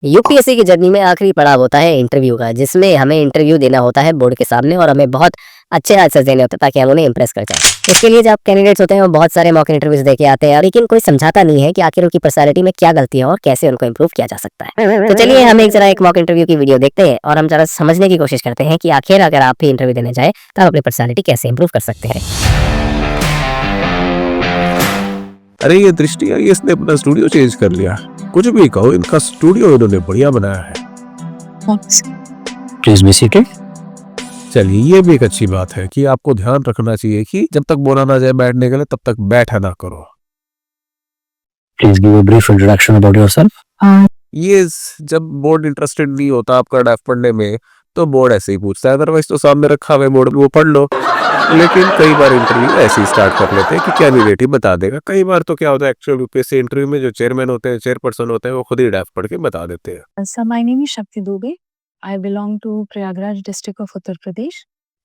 UPSC की journey में आखिरी पड़ाव होता है इंटरव्यू का, जिसमें हमें इंटरव्यू देना होता है बोर्ड के सामने और हमें बहुत अच्छे आंसर देने होते हैं ताकि हम उन्हें इंप्रेस कर जाए। इसके लिए जो कैंडिडेट्स होते हैं वो बहुत सारे मॉक इंटरव्यूज दे के आते हैं, लेकिन कोई समझाता नहीं है कि आखिर उनकी पर्सनैलिटी में क्या गलती है और कैसे उनको इंप्रूव किया जा सकता है। तो चलिए हम एक मॉक इंटरव्यू की वीडियो देखते हैं और हम जरा समझने की कोशिश करते हैं कि आखिर अगर आप भी इंटरव्यू देने जाए तो आप अपनी पर्सनैलिटी कैसे इंप्रूव कर सकते हैं। अरे ये दृष्टि आई, इसने अपना स्टूडियो चेंज कर लिया। कुछ भी कहो, इनका स्टूडियो इन्होंने बढ़िया बनाया है। Please be seated. चलिए, ये भी एक अच्छी बात है कि आपको ध्यान रखना चाहिए कि जब तक बोला ना जाए बैठने के लिए तब तक बैठा ना करो। Please give a brief introduction about yourself. ये जब बोर्ड इंटरेस्टेड नहीं होता आपका ड्राफ्ट पढ़ने में तो बोर्ड ऐसे ही पूछता है, अदरवाइज तो सामने रखा हुआ बोर्ड वो पढ़ लो। लेकिन कई बार इंटरव्यू ऐसे ही स्टार्ट कर लेते हैं कि कैंडिडेट ही बता देगा। कई बार तो क्या होता है, एक्चुअल यूपीएससी इंटरव्यू में जो चेयरमैन होते हैं, चेयरपर्सन होते हैं, वो खुद ही ड्राफ्ट पढ़ के बता देते हैं। Sir, my name is Shakti Dubey. I belong to Prayagraj district of Uttar Pradesh.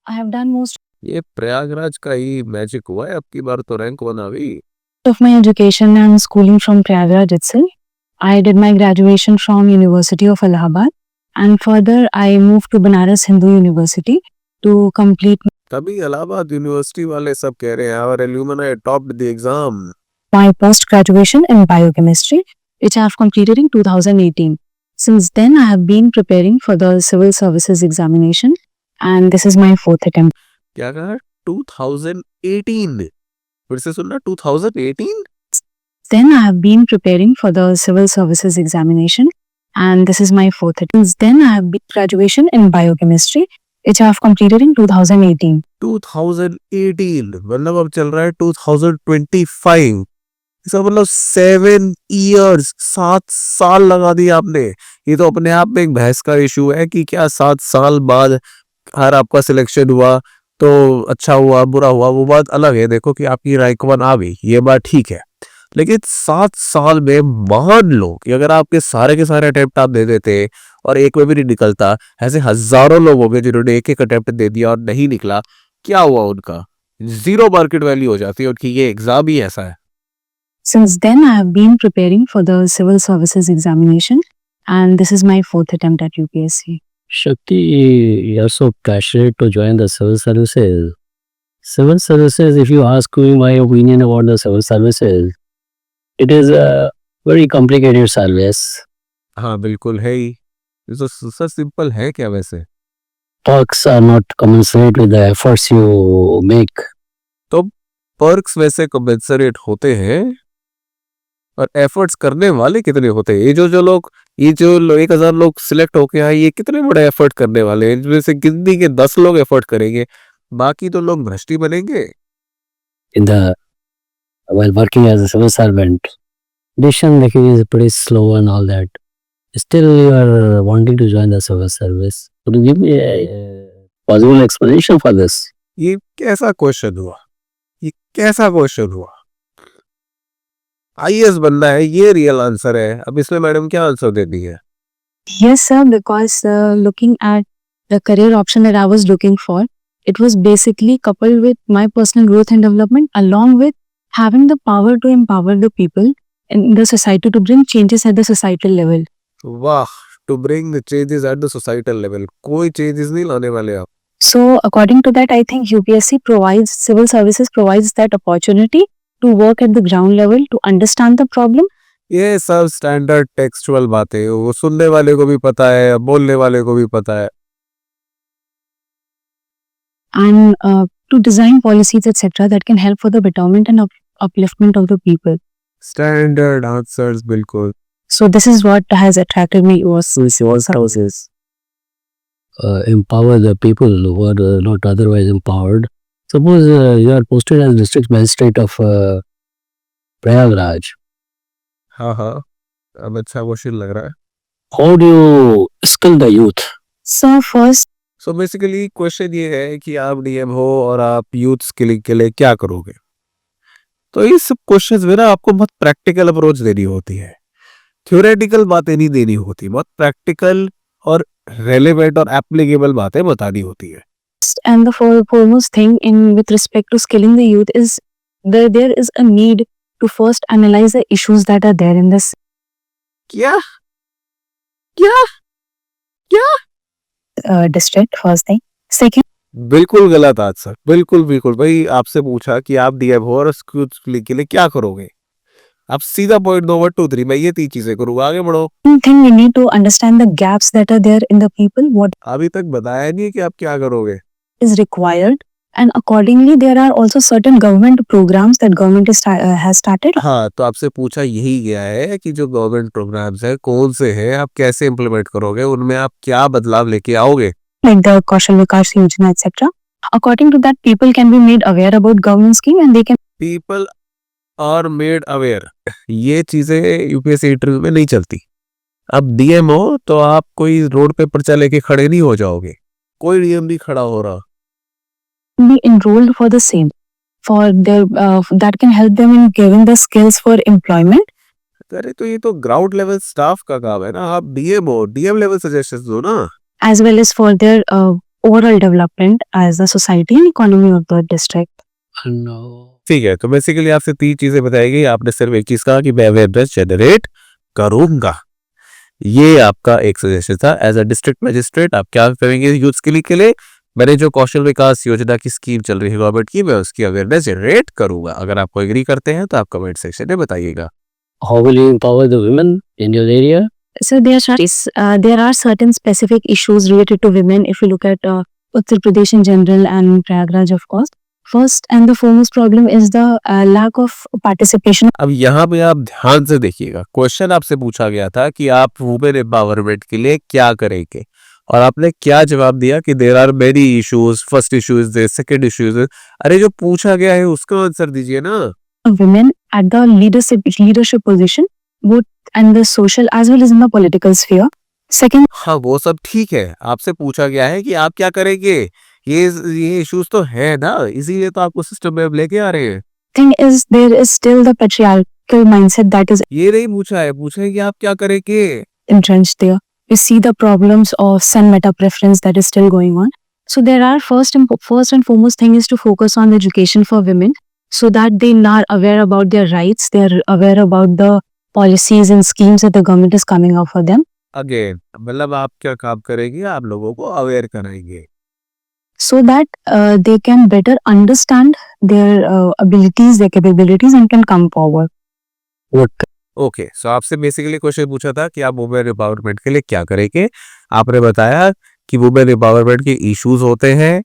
I have done most ये प्रयागराज का ही मैजिक हुआ है, अब की बार तो रैंक 1 आ गई। of my education and schooling from Prayagraj itself. I did my graduation from University of Allahabad and further I moved to Banaras Hindu University to complete तभी Allahabad university वाले सब कह रहे हैं our alumni topped the exam। my post-graduation in biochemistry, which I have completed in 2018. Since then, I have been preparing for the civil services examination and this is my 4th attempt. क्या कहा? 2018? फिर से सुनना, 2018? Then I have been preparing for the civil services examination and this is my 4th attempt. Since then, I have been graduation in biochemistry, which I have completed in 2018. 2018 मतलब अब चल रहा है 2025। इसका मतलब 7 years, 7 साल लगा दिए आपने। ये तो अपने आप में एक बहस का इशू है कि क्या 7 साल बाद हर आपका सिलेक्शन हुआ तो अच्छा हुआ बुरा हुआ, वो बात अलग है। देखो कि आपकी रैंक 1 आ गई, ये बात ठीक है, लेकिन 7 साल में मान लो कि अगर आपके सारे के सारे अटेम्प्ट आप दे देते और एक में भी नहीं निकलता, ऐसे हजारों लोग हो गए जिन्होंने एक अटेम्प्ट दे दिया और नहीं निकला, क्या हुआ उनका? 0 मार्केट वैल्यू हो जाती है उनकी। ये एग्जाम ही ऐसा है। Since then, I have been preparing for the civil services examination and this is my 4th attempt at UPSC. Shakti, you're so passionate to join the civil services. Civil services, if you ask me my opinion about the civil services, it is a very complicated service. हाँ बिल्कुल है ही। ये तो सच simple है क्या वैसे? Perks are not commensurate with the efforts you make. तो perks वैसे कमेंसरेट होते हैं और एफर्ट्स करने वाले कितने होते हैं? ये जो लोग 1000 लोग सिलेक्ट होके आए, ये कितने बड़े एफर्ट करने वाले हैं? इनमें से गिनती के 10 लोग एफर्ट करेंगे, बाकी तो लोग भ्रष्टी बनेंगे। While working as a civil servant, decision making is pretty slow and all that. Still, you are wanting to join the civil service. Could you give me a possible explanation for this? ये कैसा question हुआ? ये कैसा question हुआ? IAS बनना है, ये real answer है। अब इसमें मैडम क्या आंसर देती है? Yes, sir, because looking at the career option that I was looking for, it was basically coupled with my personal growth and development along with having the power to empower the people in the society to bring changes at the societal level. वाह, to bring the changes at the societal level. कोई changes नहीं लाने वाले आप। So, according to that, I think UPSC provides, civil services provides that opportunity to work at the ground level, to understand the problem. ये सब standard textual बातें, वो सुनने वाले को भी पता है, बोलने वाले को भी पता है। And to design policies, etc., that can help for the betterment and upliftment of the people. Standard answers बिल्कुल। So, this is what has attracted me was civil services. Empower the people who are not otherwise empowered. Suppose you are posted as district magistrate of Prayagraj. हाँ हाँ, अब अच्छा question लग रहा है। How do you skill the youth? So, first, so basically question ये है कि आप डीएम हो और आप यूथ स्किलिंग के लिए क्या करोगे। तो इस क्वेश्चंस में ना आपको बहुत प्रैक्टिकल अप्रोच देनी होती है, थ्योरेटिकल बातें नहीं देनी होती, बहुत प्रैक्टिकल और रेलेवेंट और एप्लीकेबल बातें बतानी होती है। and the foremost thing in with respect to skilling the youth is there is a need to first analyze the issues that are there in this. क्या district. First thing. Second, बिल्कुल गलत answer, बिल्कुल बिल्कुल भाई। आपसे पूछा कि आप डीएम हो और उसके के लिए क्या करोगे, आप सीधा पॉइंट दो, 1 2 3 मैं ये 3 चीजें करूंगा, आगे बढ़ो। thing we need to understand the gaps that are there in the people. What अभी तक बताया नहीं कि आप क्या करोगे। is required, and accordingly there are also certain government programs that government has started. हाँ, तो आपसे पूछा यही गया है कि जो गवर्नमेंट प्रोग्राम्स है कौन से हैं, आप कैसे इम्प्लीमेंट करोगे, उनमें आप क्या बदलाव लेके आओगे। Like the Kaushal Vikas Yojana, etc. According to that, people can be made aware about government scheme and they can. People are made aware, ये चीजें यूपीएससी इंटरव्यू में नहीं चलती। अब डीएम हो तो आप कोई रोड पे पर्चा लेके खड़े नहीं हो जाओगे, कोई डीएम नहीं खड़ा हो रहा। Be enrolled for the same, for their that can help them in giving the skills for employment. अरे तो ये तो ग्राउंड लेवल स्टाफ का काम है ना, आप डीएम हो, डीएम लेवल सजेशंस दो ना। As well as for their overall development as the society and economy of the district. No. ठीक है, तो बेसिकली आपसे 3 चीजें बताई गई, आपने सिर्फ एक चीज कहा कि मैं अवेयरनेस जनरेट करूंगा। ये आपका एक सजेशन था। एज अ डिस्ट्रिक्ट मजिस्ट्रेट आप क्या करेंगे यूथ के लिए? मैंने जो कौशल विकास योजना की स्कीम चल रही है गवर्नमेंट की, मैं उसकी अवेयरनेस जनरेट करूंगा। अगर आपको एग्री करते हैं तो आप कमेंट सेक्शन में बताइएगा। How will you empower the women in your area? So there are certain specific issues related to women if you look at Uttar Pradesh in general and Prayagraj of course. First and the foremost problem is the lack of participation. अब यहाँ पे आप ध्यान से देखिएगा, question आपसे पूछा गया था कि आप वुमेन एम्पावरमेंट के लिए क्या करेंगे, और आपने क्या जवाब दिया कि there are many issues, first issue is this, second issue is. अरे जो पूछा गया है उसका आंसर दीजिए ना। Women at the leadership position, both in the social as well as in the political sphere. Second हाँ वो सब ठीक है, आपसे पूछा गया है कि आप क्या करेंगे। ये इश्यूज तो है ना, इसीलिए तो आपको सिस्टम में अब लेके आ रहे हैं। thing is there is still the patriarchal mindset that is ये नहीं पूछा है, पूछा है कि आप क्या करेंगे। entrenched there. We see the problems of son meta preference that is still going on. So there are first and foremost thing is to focus on education for women so that they are aware about their rights, they are aware about the policies and schemes that the government is coming out for them. Again मतलब आप क्या काम करेंगे, आप लोगों को aware कराएंगे। So that they can better understand their abilities, their capabilities and can come forward. Okay, so आपसे बेसिकली क्वेश्चन पूछा था कि आप वुमेन एम्पावरमेंट के लिए क्या करेंगे। आपने बताया कि वुमेन एम्पावरमेंट के इश्यूज होते हैं,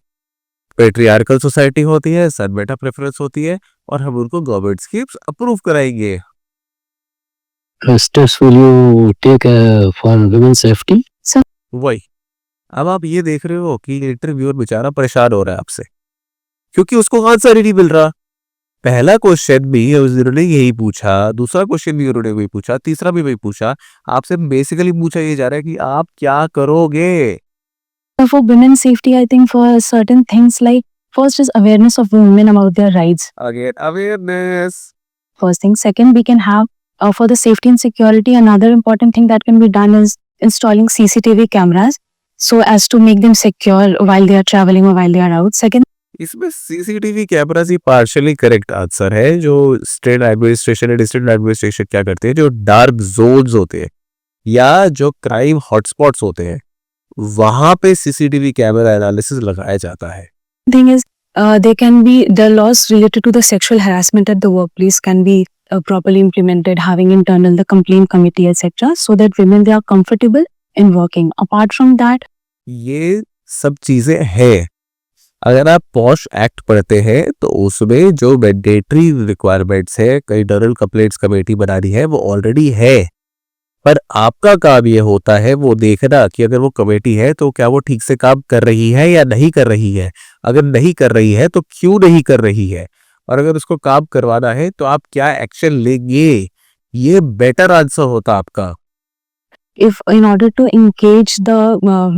पेट्रियार्कल सोसाइटी होती है, सन बेटा प्रेफरेंस होती है, और हम उनको गवर्नमेंट स्कीम्स अप्रूव कराएंगे। Steps will you take for women's safety? वही, अब आप ये देख रहे हो कि इंटरव्यूअर बेचारा परेशान हो रहा है आपसे, क्योंकि उसको आंसर ही नहीं मिल रहा। पहला क्वेश्चन भी उन्होंने यही पूछा, दूसरा क्वेश्चन भी उन्होंने वही पूछा, तीसरा भी वही पूछा। आपसे बेसिकली पूछा ये जा रहा है कि आप क्या करोगे। For women's safety, I think for certain things like first is awareness of women about their rights. Again awareness. First thing. Second, we can have for the safety and security. Another important thing that can be done is installing CCTV cameras so as to make them secure while they are traveling or while they are out. Second, इसमें CCTV camera ही partially correct answer है। जो state administration है, district administration क्या करते हैं, जो dark Jones होते हैं या जो क्राइम हॉटस्पॉट्स होते हैं, वहां पे सीसीटीवी कैमरा एनालिसिस लगाया जाता है। thing is they can be the laws related to the sexual harassment at the workplace can be properly implemented, having internal the complaint committee etc. so that women they are comfortable in working. Apart from that, ये सब चीजें हैं। अगर आप posh act पढ़ते हैं तो उसमें जो मैंडेटरी रिक्वायरमेंट्स है, कई इंटरनल कंप्लेंट्स कमेटी बनानी है, वो ऑलरेडी है। पर आपका काम ये होता है वो देखना कि अगर वो कमेटी है तो क्या वो ठीक से काम कर रही है या नहीं कर रही है। अगर नहीं कर रही है तो क्यों नहीं कर रही है, और अगर उसको काम करवाना है तो आप क्या एक्शन लेंगे। ये बेटर आंसर होता आपका। if in order to engage the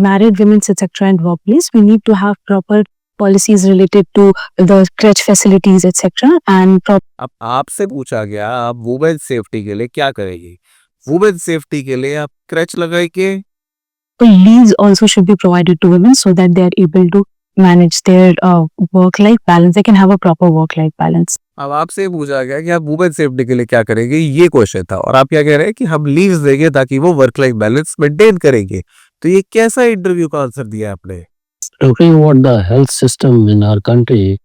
married women etc. in workplace, we need to have proper policies related to the crèche facilities etc. and अब आपसे पूछा गया आप वुमेन सेफ्टी के लिए क्या करेंगे। वुमेन सेफ्टी के लिए आप क्रच लगाएंगे। leaves also should be provided to women so that they are able to manage their work-life balance. They can have a proper work-life balance. अब आपसे पूछा गया कि आप वुमेन सेफ्टी के लिए क्या करेंगे, ये क्वेश्चन था, और आप क्या कह रहे हैं कि हम लीव्स देंगे ताकि वो वर्क लाइफ बैलेंस मेंटेन करेंगे। तो ये कैसा इंटरव्यू का आंसर दिया आपने? Talking about the health system in our country,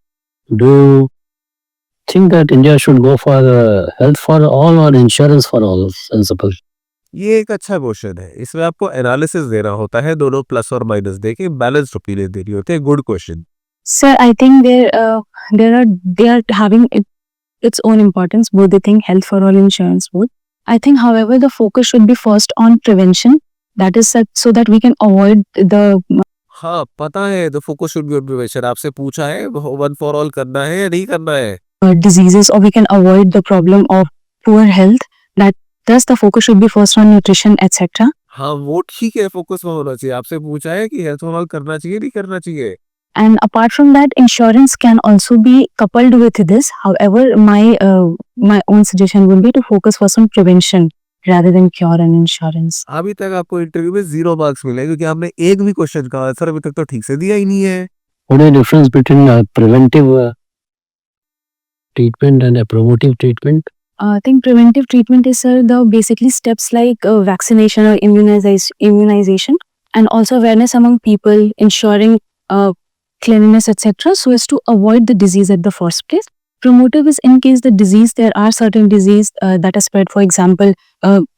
do you think that India should go for health for all or insurance for all? Sensible. ये एक अच्छा क्वेश्चन है, इसमें आपको एनालिसिस देना होता है, दोनों प्लस और माइनस देके बैलेंस्ड ओपिनियन देनी होती है। Good question. Sir, I think they are having its own importance. Both they think health for all, insurance both. I think, however, the focus should be first on prevention. That is so that we can avoid the हाँ पता है, the focus should be on prevention. आपसे पूछा है one for all करना है या नहीं करना है? diseases, or we can avoid the problem of poor health. That thus the focus should be first on nutrition, etc. हाँ वो ठीक है, फोकस में होना चाहिए। आपसे पूछा है कि हेल्थ फॉर ऑल करना चाहिए नहीं करना चाहिए? And apart from that, insurance can also be coupled with this. However, my own suggestion would be to focus first on prevention rather than cure and insurance. अभी तक आपको इंटरव्यू में 0 marks मिले क्योंकि आपने एक भी क्वेश्चन का आंसर अभी तक तो ठीक से दिया ही नहीं है। What is the difference between preventive treatment and a promotive treatment? I think preventive treatment is the basically steps like vaccination or immunization, and also awareness among people, ensuring cleanliness, etc. so as to avoid the disease at the first place. Promotive is in case the disease, there are certain disease that are spread. For example,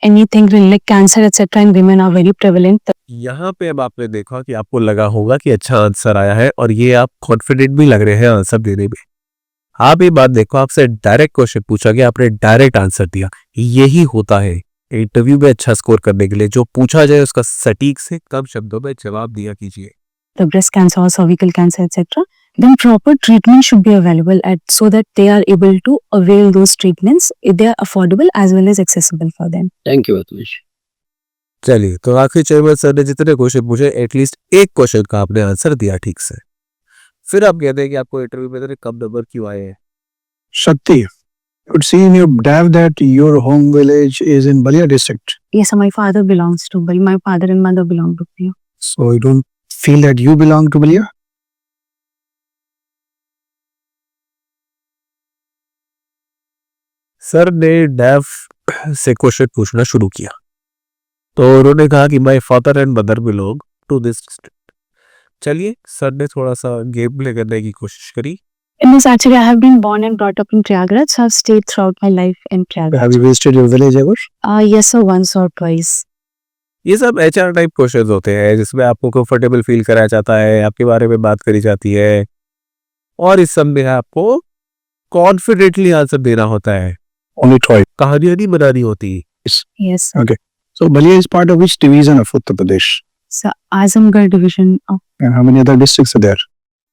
anything like cancer, etc. in women are very prevalent. यहाँ पे अब आपने देखा कि आपको लगा होगा कि अच्छा आंसर आया है और ये आप कॉन्फिडेंट भी लग रहे हैं आंसर देने में। आप ये बात देखो, आपसे डायरेक्ट क्वेश्चन पूछा गया, आपने डायरेक्ट आंसर दिया। यही होता है इंटरव्यू में अच्छा स्कोर करने के लिए, जो पूछा जाए उसका सटीक से कम शब्दों में जवाब दिया कीजिए। The breast cancer or cervical cancer, etc. Then proper treatment should be available so that they are able to avail those treatments. They are affordable as well as accessible for them. Thank you very much. चलिए, तो आखिरी chairman sir ने जितने question पूछे, at least एक question का आपने answer दिया ठीक से। फिर आप कहते हैं कि आपको इंटरव्यू में इतने कम नंबर क्यों आए हैं? Shakti, you could see in your DAV that your home village is in Balia district. Yes, my father belongs to Bali. My father and mother belong to Bali. So you don't feel that you belong to Balia? Sir ने डैफ से question पूछना शुरू किया, तो उन्होंने कहा कि my father and mother belong to this district. चलिए, सर ने थोड़ा सा गेम प्ले करने की कोशिश करी। In this, actually, I have been born and brought up in Prayagraj, so I've stayed throughout my life in Prayagraj. Have you visited your village ever? Yes, sir, once or twice. ये सब HR type question होते हैं जिसमें आपको comfortable feel कराया जाता है, आपके बारे में बात करी जाती है और इस सब में आपको कॉन्फिडेंटली आंसर देना होता है। Only twice. कहानियां नहीं बनानी होती। Yes. So Balia is part of which division of Uttar Pradesh? So, Azamgarh division of. And how many other districts are there?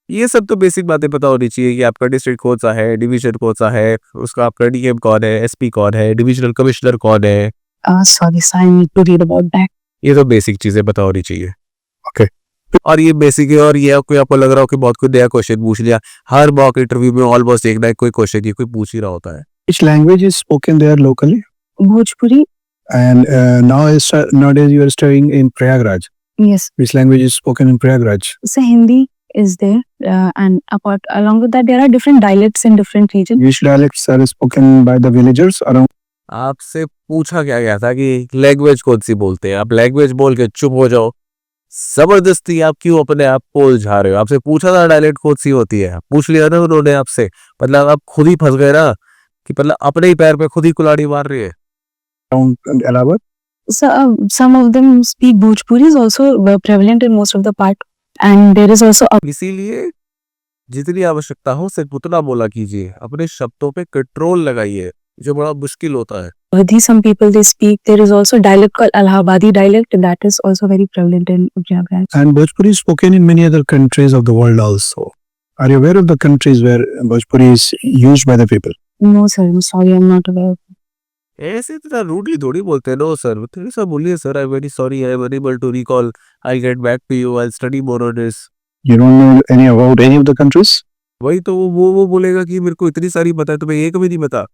ये सब तो बेसिक बातें पता होनी चाहिए कि आपका डिस्ट्रिक्ट कौन सा है, डिवीजन कौन सा है, उसका आपका डीएम कौन है, एसपी कौन है, डिविजनल कमिश्नर कौन है। Sorry, sir, I need to read about that. ये तो बेसिक चीजें पता होनी चाहिए। Okay. और ये बेसिक है, और ये कोई आपको लग रहा हो कि बहुत कोई नया क्वेश्चन पूछ लिया। हर मॉक इंटरव्यू में ऑलमोस्ट एक ना एक कोई क्वेश्चन ही कोई पूछ ही रहा होता है। Which language is spoken there locally? Bhojpuri. And nowadays you are studying in Prayagraj. Yes. Which language is spoken in Prayagraj? So Hindi is there, and along with that, there are different dialects in different regions. Which dialects are spoken by the villagers around? आपसे पूछा क्या गया था कि language कौन सी बोलते हैं, आप लैंग्वेज बोल के चुप हो जाओ। जबरदस्ती आप क्यों अपने आप को उलझा रहे हो? आपसे पूछा था डायलेक्ट कौन सी होती है, पूछ लिया ना उन्होंने आपसे, मतलब आप खुद ही फंस गए ना कि मतलब अपने ही पैर पे खुद ही कुल्हाड़ी मार रही है। Around Allahabad? So some of them speak Bhojpuri is also prevalent in most of the part, and there is also a इसीलिए जितनी आवश्यकता हो सिर्फ उतना बोला कीजिए, अपने शब्दों पे कंट्रोल लगाइए, जो बड़ा मुश्किल होता है। Awadhi, some people they speak. There is also dialect called Allahabadi dialect, and that is also very prevalent in Prayagraj. And Bhojpuri is spoken in many other countries of the world also. Are you aware of the countries where Bhojpuri is used by the people? No, sir. I'm sorry, I'm not aware. ऐसे इतना rudely थोड़ी बोलते हैं। No sir, थोड़ी सा बोलिए sir, I am very sorry, I am unable to recall, I get back to you, I study more on this. You don't know any about any of the countries? वही तो वो बोलेगा कि मेरे को इतनी सारी पता है, तुम्हें एक भी नहीं पता।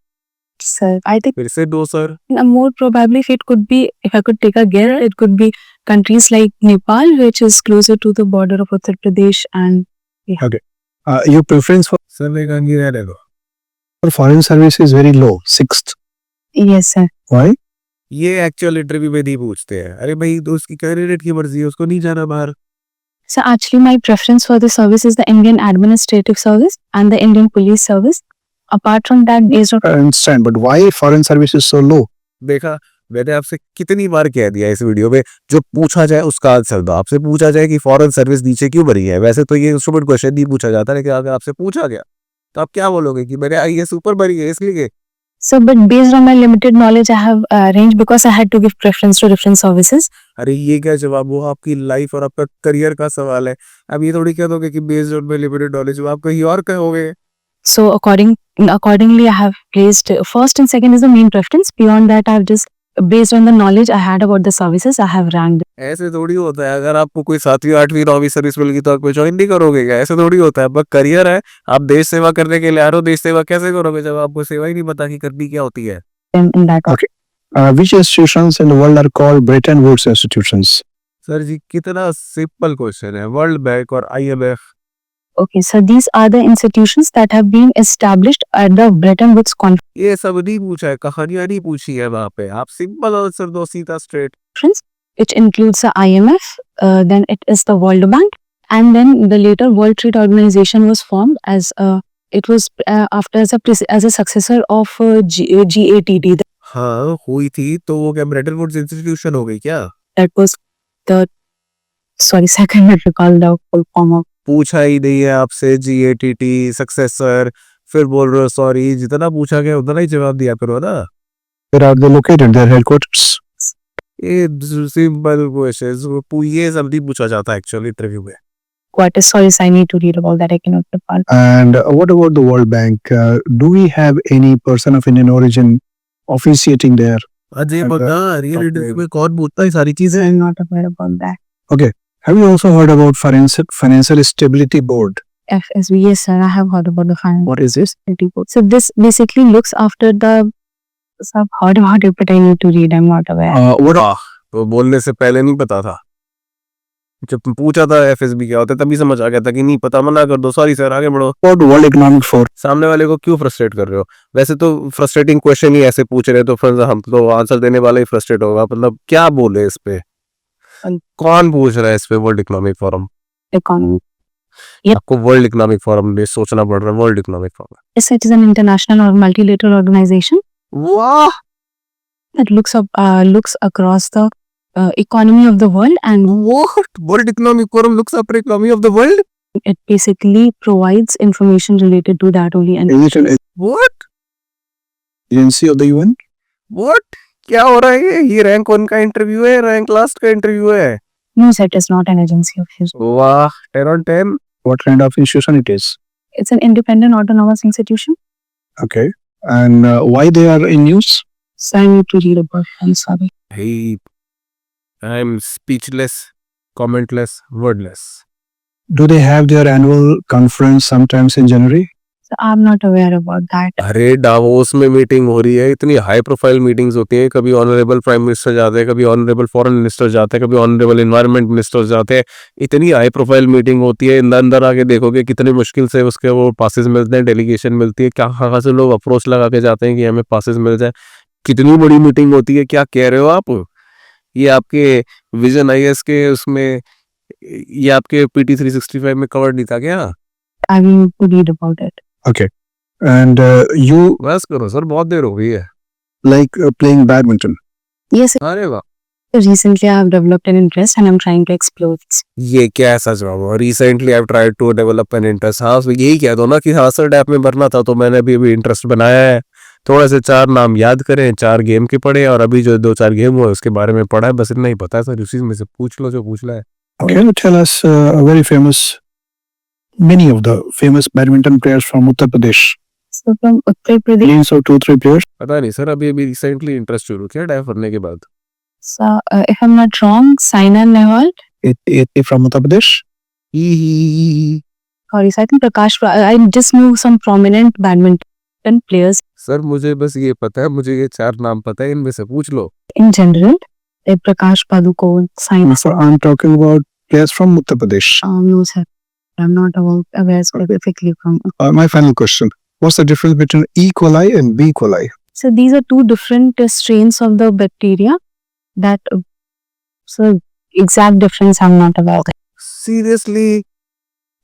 Sir, I think फिर से no sir. more probably if it could be, if I could take a guess, it could be countries like Nepal, which is closer to the border of Uttar Pradesh, and Your preference sir ने कहा कि रहने दो। for foreign service is very low, 6th. yes, sir. Why? ये actual interview में नहीं पूछते हैं। अरे भाई तो उसकी कैंडिडेट की मर्जी है, उसको नहीं जाना बाहर। So actually my preference for the service is the Indian Administrative Service and the Indian Police Service. Apart from that, based on I understand, but why foreign service is so low? देखा, मैंने आपसे कितनी बार कह दिया इस video में, जो पूछा जाए उसका आंसर दो। आपसे पूछा जाए कि फॉरेन सर्विस नीचे क्यों बनी है, वैसे तो ये इंस्ट्रूमेंट क्वेश्चन नहीं पूछा जाता, लेकिन अगर आपसे पूछा गया तो आप क्या बोलोगे कि मैंने आईएएस ऊपर बनी है इसलिए। so but based on my limited knowledge I have arranged because I had to give preference to different services. अरे ये क्या जवाब हुआ, आपकी लाइफ और आपका करियर का सवाल है। अब ये थोड़ी कह दोगे कि based on my limited knowledge, आप कहीं और कहोगे। So accordingly I have placed first and second is the main preference. Beyond that I have just based on the knowledge I had about the services I have ranked. ऐसे थोड़ी होता है, अगर आपको कोई 7वीं 8वीं 9वीं सर्विस मिल गई तो आप ज्वाइन नहीं करोगे क्या? ऐसे थोड़ी होता है, आपका करियर है, आप देश सेवा करने के लिए आ रहे हो। देश सेवा कैसे करोगे जब आपको सेवा ही नहीं पता कि करनी क्या होती है। In that Okay. Which institutions in the world are called Bretton Woods institutions? Sir ji कितना सिंपल क्वेश्चन है, वर्ल्ड बैंक और IMF. okay, so these are the institutions that have been established at the Bretton Woods Conference. ये सब नहीं पूछा है, कहानियां नहीं पूछी है वहां पे। आप सिंपल आंसर दो, सीधा straight. Which includes the IMF, then it is the World Bank, and then the later World Trade Organization was formed as it was after as a successor of GATT. हाँ हुई थी, तो वो क्या Bretton Woods institution हो गई क्या? That was the I cannot recall the full form of. पूछा ही नहीं है आपसे, जीएटीटी सक्सेसर, फिर बोल रहे हो सॉरी। जितना पूछा गया उतना ही जवाब दिया करो ना। Where are they located? Their headquarters. ये सिंपल क्वेश्चन, ये सब नहीं पूछा जाता एक्चुअली इंटरव्यू में। What is sorry, I need to read about that. I cannot recall. And what about the World Bank? Do we have any person of Indian origin officiating there? Ajay And, बता, real okay. Interview में कौन पूछता है सारी चीजें? I'm not aware about that. Have you also heard about Financial Stability Board? FSB, yes, sir. I have heard about the Financial What is this? Stability Board. So this basically looks after the. So I've heard about it, but I need to read. I'm not aware. What? तो बोलने से पहले नहीं पता था, जब पूछा था एफएसबी क्या होता है तभी समझ आ गया था कि नहीं पता, मना कर दो, सॉरी सर, आगे बढ़ो। About World Economic Forum? सामने वाले को क्यों फ्रस्ट्रेट कर रहे हो? वैसे तो फ्रस्ट्रेटिंग क्वेश्चन ही ऐसे पूछ रहे, तो फिर हम तो आंसर देने वाला ही फ्रस्ट्रेट होगा। मतलब क्या बोले इस पे, कौन पूछ रहा है इस पे? World economic forum. Economy. Yep. आपको वर्ल्ड इकोनॉमिक फोरम में सोचना पड़ रहा है। World economic forum, Yes, it is an international or multilateral organization वाह, that looks across the economy of the world, and world economic forum looks after economy of the world. it basically provides information related to that only. And Is it an what agency of the UN? What क्या हो रहा है? ये rank 1 का interview है, rank last का interview है। no, sir, it is not an agency of his. वाह, 10 on 10। What kind of institution it is? It's an independent autonomous institution. Okay. And why they are in news? So I need to read about it. I'm sorry. Hey, I'm speechless, commentless, wordless. Do they have their annual conference sometimes in January? So I'm not aware about that. अरे Davos में meeting हो रही है, इतनी high profile meetings होती हैं। कभी honourable prime minister जाते हैं, कभी ऑनरेबल फॉरेन मिनिस्टर जाते हैं, कभी ऑनरेबल एनवायरनमेंट मिनिस्टर जाते हैं। इतनी हाई प्रोफाइल मीटिंग होती है, अंदर आके देखोगे कितनी मुश्किल से उसके वो पासेस मिलते हैं, डेलीगेशन मिलती है। क्या कहाँ से लोग अप्रोच लगा के जाते हैं कि हमें पासेस मिल जाए। कितनी बड़ी मीटिंग होती है, क्या कह रहे हो आप? ये आपके विजन आईएएस के उसमें, ये आपके पीटी 365 में कवर नहीं था क्या? I will need to read about it. Okay. And you बस करो सर, बहुत देर हो गई है। like playing badminton? Yes, अरे वाह, recently I have developed an interest and I'm trying to explore this. ये क्या ऐसा जवाब हुआ? Recently I tried to develop an interest. हाँ, तो यही कह दो ना कि हाँ सर डैप में भरना था, तो मैंने अभी इंटरेस्ट बनाया है। थोड़ा से 4 नाम याद करें, 4 गेम के पढ़े, और अभी जो 2-4 गेम हुए उसके बारे में पढ़ा है, बस इतना ही पता है सर। उसी में से पूछ लो जो पूछना है। Can you tell us many of the famous badminton players from Uttar Pradesh? So from Uttar Pradesh, Names of 2-3 players? पता नहीं सर, अभी रिसेंटली इंटरेस्ट शुरू किया डैप भरने के बाद। so if I'm not wrong, Saina Nehwal. It from Uttar Pradesh? Sorry, so I think Prakash. I just knew some prominent badminton players sir मुझे बस ये पता है, मुझे ये 4 नाम पता है, इनमें से पूछ लो। in general. Like Prakash Padukone, Saina. So I'm talking about players from Uttar Pradesh. No, sir. I'm not aware specifically from. My final question. What's the difference between E. coli and B. coli? So these are two different strains of the bacteria that, so exact difference I'm not aware. Seriously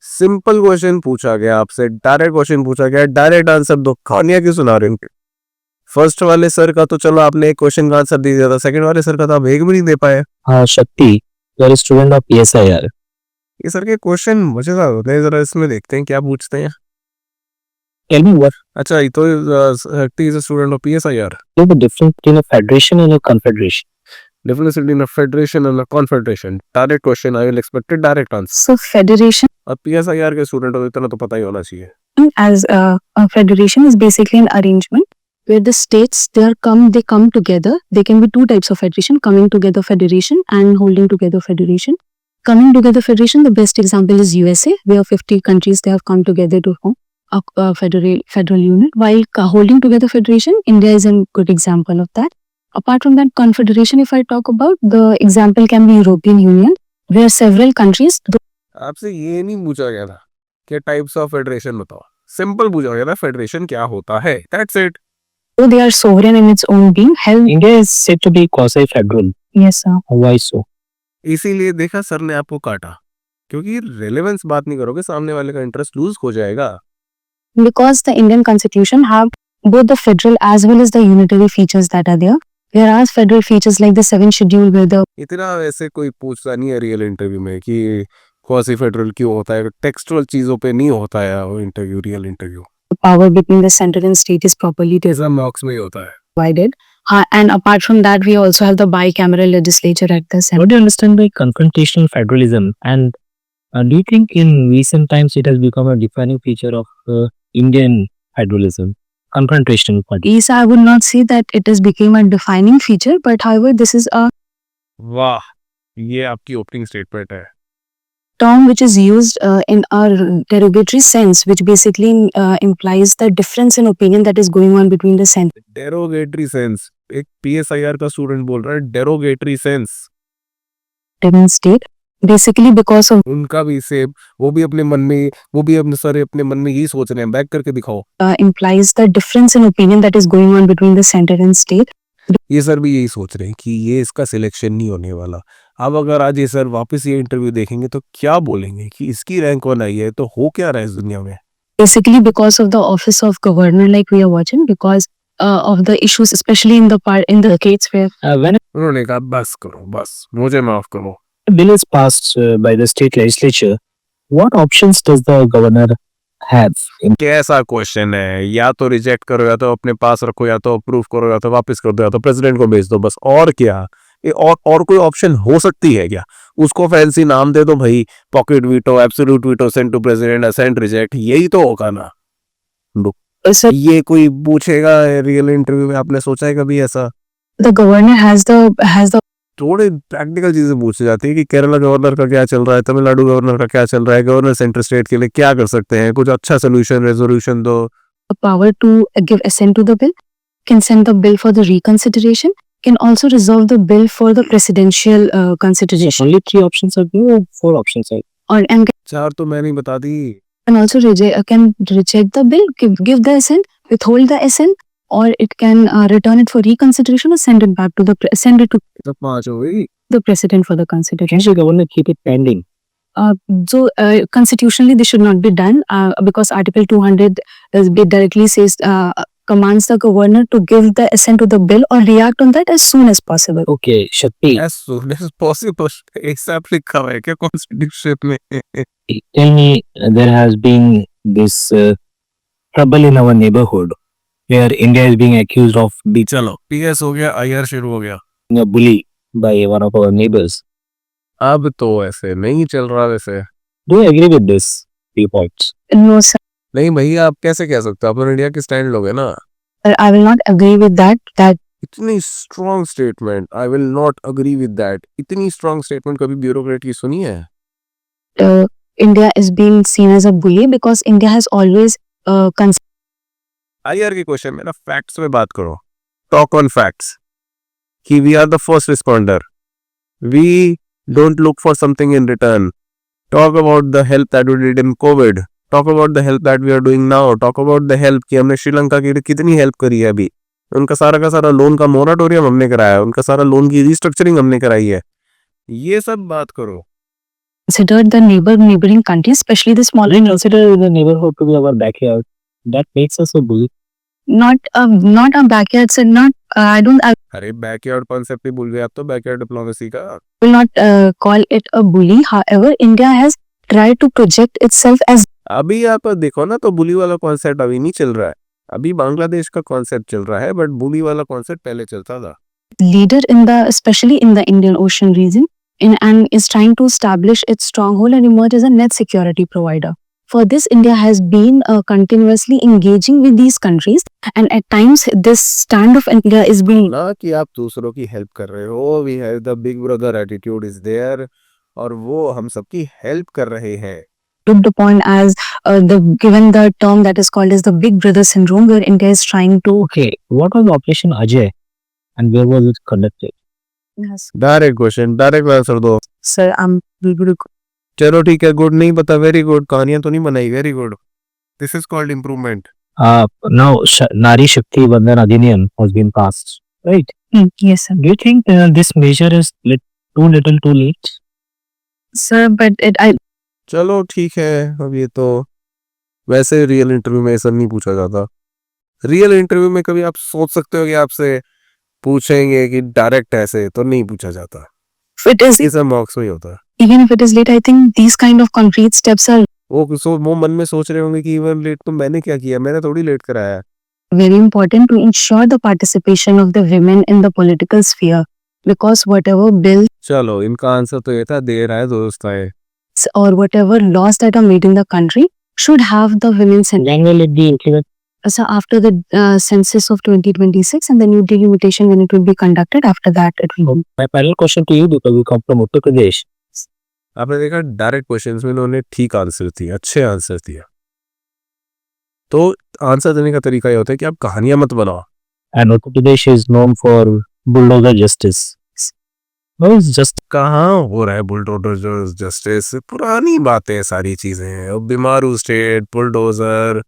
simple question पूछा गया आपसे, direct question पूछा गया, direct answer दो, कहानियां क्यों सुना रहे हो? फर्स्ट वाले सर का तो चलो आपने एक क्वेश्चन का आंसर दे दिया था, सेकंड वाले सर का तो आप एक भी नहीं दे पाए। हाँ Shakti, you are student of PSIR. ये सर के क्वेश्चन मजेदार होते हैं, जरा इसमें देखते हैं क्या पूछते हैं। Tell me what अच्छा, ये तो शक्ति is a student of PSIR। is the difference between a federation and a confederation? Difference between a federation and a confederation. Direct question, I will expect a direct answer. So federation अब PSIR के student हो तो इतना तो पता ही होना चाहिए। as a federation is basically an arrangement where the states they come together. They can be two types of federation: coming together federation and holding together federation. Coming together federation, the best example is USA, where 50 countries they have come together to form a federal unit. While holding together federation, India is a good example of that. Apart from that, confederation, if I talk about, the example can be European Union, where several countries, आपसे ये नहीं पूछा गया था कि types of federation बताओ, simple पूछा गया था फेडरेशन क्या होता है, that's it. though they are sovereign in its own being, held. India is said to be quasi-federal. Yes, sir. Why so? इसीलिए देखा सर ने आपको काटा, क्योंकि रेलेवेंस बात नहीं करोगे सामने वाले का इंटरेस्ट लूज हो जाएगा। Because the Indian constitution have both the federal as well as the unitary features that are there. Whereas federal features like the 7th schedule where the इतना वैसे कोई पूछता नहीं है रियल इंटरव्यू में कि क्वासी फेडरल क्यों होता है, टेक्सचुअल चीजों पे नहीं होता है वो interview, real interview power between the center and state is properly exam मॉक्स में ही होता है। divided. And apart from that, we also have the bicameral legislature at the center. What do you understand by confrontational federalism? And do you think in recent times it has become a defining feature of Indian federalism? Confrontational federalism. Yes, I would not say that it has become a defining feature, but however, this is a वाह, ये आपकी opening statement है। term which is used in a derogatory sense, which basically implies the difference in opinion that is going on between the center derogatory sense, एक PSIR का student बोल रहा है derogatory sense. and state. Basically, because of उनका भी same, वो भी अपने मन में, वो भी अपने सारे अपने मन में यही सोच रहे हैं, बैक करके दिखाओ। implies the difference in opinion that is going on between the center and state. ये सर भी यही सोच रहे हैं कि ये इसका सिलेक्शन नहीं होने वाला। अब अगर आज ये सर वापस ये इंटरव्यू देखेंगे तो क्या बोलेंगे कि इसकी रैंक 1 आई है, तो हो क्या रहा है इस दुनिया में? Basically, because of the office of governor, like we are watching, because of the issues, especially in the states where When उन्होंने कहा बस करो, बस मुझे माफ करो। a bill is passed by the state legislature, what options does the governor have? कैसा question है, या तो रिजेक्ट करो, या तो अपने पास रखो, या तो अप्रूव करो, या तो वापस कर दो, या तो प्रेसिडेंट को भेज दो, बस। और क्या ये और कोई ऑप्शन हो सकती है क्या? उसको फैंसी नाम दे दो भाई, pocket veto, absolute veto, send to president, assent reject, यही तो होगा ना। sir, ये कोई पूछेगा रियल इंटरव्यू में? आपने सोचा है कभी ऐसा? the governor has the थोड़े प्रैक्टिकल चीजें पूछी जाती है कि केरला गवर्नर का क्या चल रहा है, तमिलनाडु गवर्नर का क्या चल रहा है, गवर्नर सेंटर स्टेट के लिए क्या कर सकते हैं, कुछ अच्छा सोल्यूशन, रेजोल्यूशन दो। power to give assent to the bill, can send the bill for the reconsideration, can also resolve the bill for the presidential consideration, Only 3 options are there or 4 options are or and चार तो मैंने ही बता दी। can also can reject the bill, give the assent, withhold the assent, or it can return it for reconsideration or send it back to send it to तो 5 हो गई। the president for the Can consideration. the governor keep it pending? So constitutionally this should not be done because Article 200 directly says commands the governor to give the assent to the bill or react on that as soon as possible. Okay, Shakti, As soon as possible, ऐसा लिखा हुआ है क्या constitution में? tell me, there has been this trouble in our neighborhood where India is being accused of being चलो, PS हो गया, IR शुरू हो गया। a bully by one of our neighbors. अब तो ऐसे नहीं चल रहा वैसे। Do you agree with this reports? No, sir, नहीं भैया, आप कैसे कह सकते हो? आप तो इंडिया के स्टैंड लोगे ना। I will not agree with that इतनी strong statement, I will not agree with that, इतनी स्ट्रॉन्ग स्टेटमेंट कभी ब्यूरोक्रेट की सुनी है? India is being seen as a bully because India has always IR के क्वेश्चन में ना फैक्ट्स में बात करो, टॉक ऑन फैक्ट्स, कि we are the first responder, we don't look for something in return, talk about the help that we did in covid, talk about the help that we are doing now, talk about the help कि हमने श्रीलंका की कितनी help करी है अभी, उनका का सारा लोन का मोराटोरियम हमने कराया है, उनका सारा लोन की रिस्ट्रक्चरिंग हमने कराई है। ये सब बात करो। considered the neighboring countries, especially the smaller. We consider the neighborhood to be our backyard. That makes us a bully. Not a backyard, so not I अरे बैकयार्ड कॉन्सेप्ट ही भूल गए आप तो, बैकयार्ड डिप्लोमेसी का। will not call it a bully. However, India has tried to project itself as अभी आप देखो ना तो बुली वाला कॉन्सेप्ट अभी नहीं चल रहा है, अभी बांग्लादेश का कॉन्सेप्ट चल रहा है, बट बुली वाला कॉन्सेप्ट पहले चलता था। leader especially in the Indian Ocean region, and is trying to establish its stronghold and emerge as a net security provider. For this, India has been continuously engaging with these countries, and at times this stand of India is being ना कि आप दूसरों की help कर रहे हो, we have the big brother attitude is there, और वो हम सबकी हेल्प कर रहे हैं। looked upon as given the term that is called as the Big Brother syndrome, where India is trying to. Okay, what was Operation Ajay and where was it conducted? Yes. Direct question, direct answer दो। Sir, चलो ठीक है, good नहीं पता, very good, कहानियां तो नहीं बनाई, very good, this is called improvement. Now Nari Shakti Bandhan Adhiniyam has been passed, right? yes, sir. Do you think this measure is too little too late? Sir, but चलो ठीक है, अब ये तो वैसे रियल इंटरव्यू में ऐसा नहीं पूछा जाता। रियल इंटरव्यू में कभी आप सोच सकते हो कि आपसे पूछेंगे कि डायरेक्ट ऐसे तो नहीं पूछा जाता, if it is ये सब मॉक्स में ही होता है। even if it is late, I think these kind of concrete steps are वो मन में सोच रहे होंगे कि इवन लेट तो मैंने क्या किया, मैंने थोड़ी लेट कराया है। very important to ensure the participation of the women in the political sphere, because whatever bills चलो इनका आंसर तो ये था, देर आए दुरुस्त आए। or whatever laws that are made in the country should have the women's When will it be implemented? so after the census of 2026 and the new delimitation when it will be conducted, after that it will be. My final question to you, because you come from Uttar Pradesh. आपने देखा direct questions में इन्होंने ठीक answer दिया, अच्छे answer दिया। तो answer देने का तरीका ये होता है कि आप कहानियां मत बनाओ। And Uttar Pradesh is known for bulldozer justice. No, it's just कहाँ हो रहा है बुलडोजर जस्टिस, पुरानी बातें सारी चीजें। अब BIMARU state, bulldozer,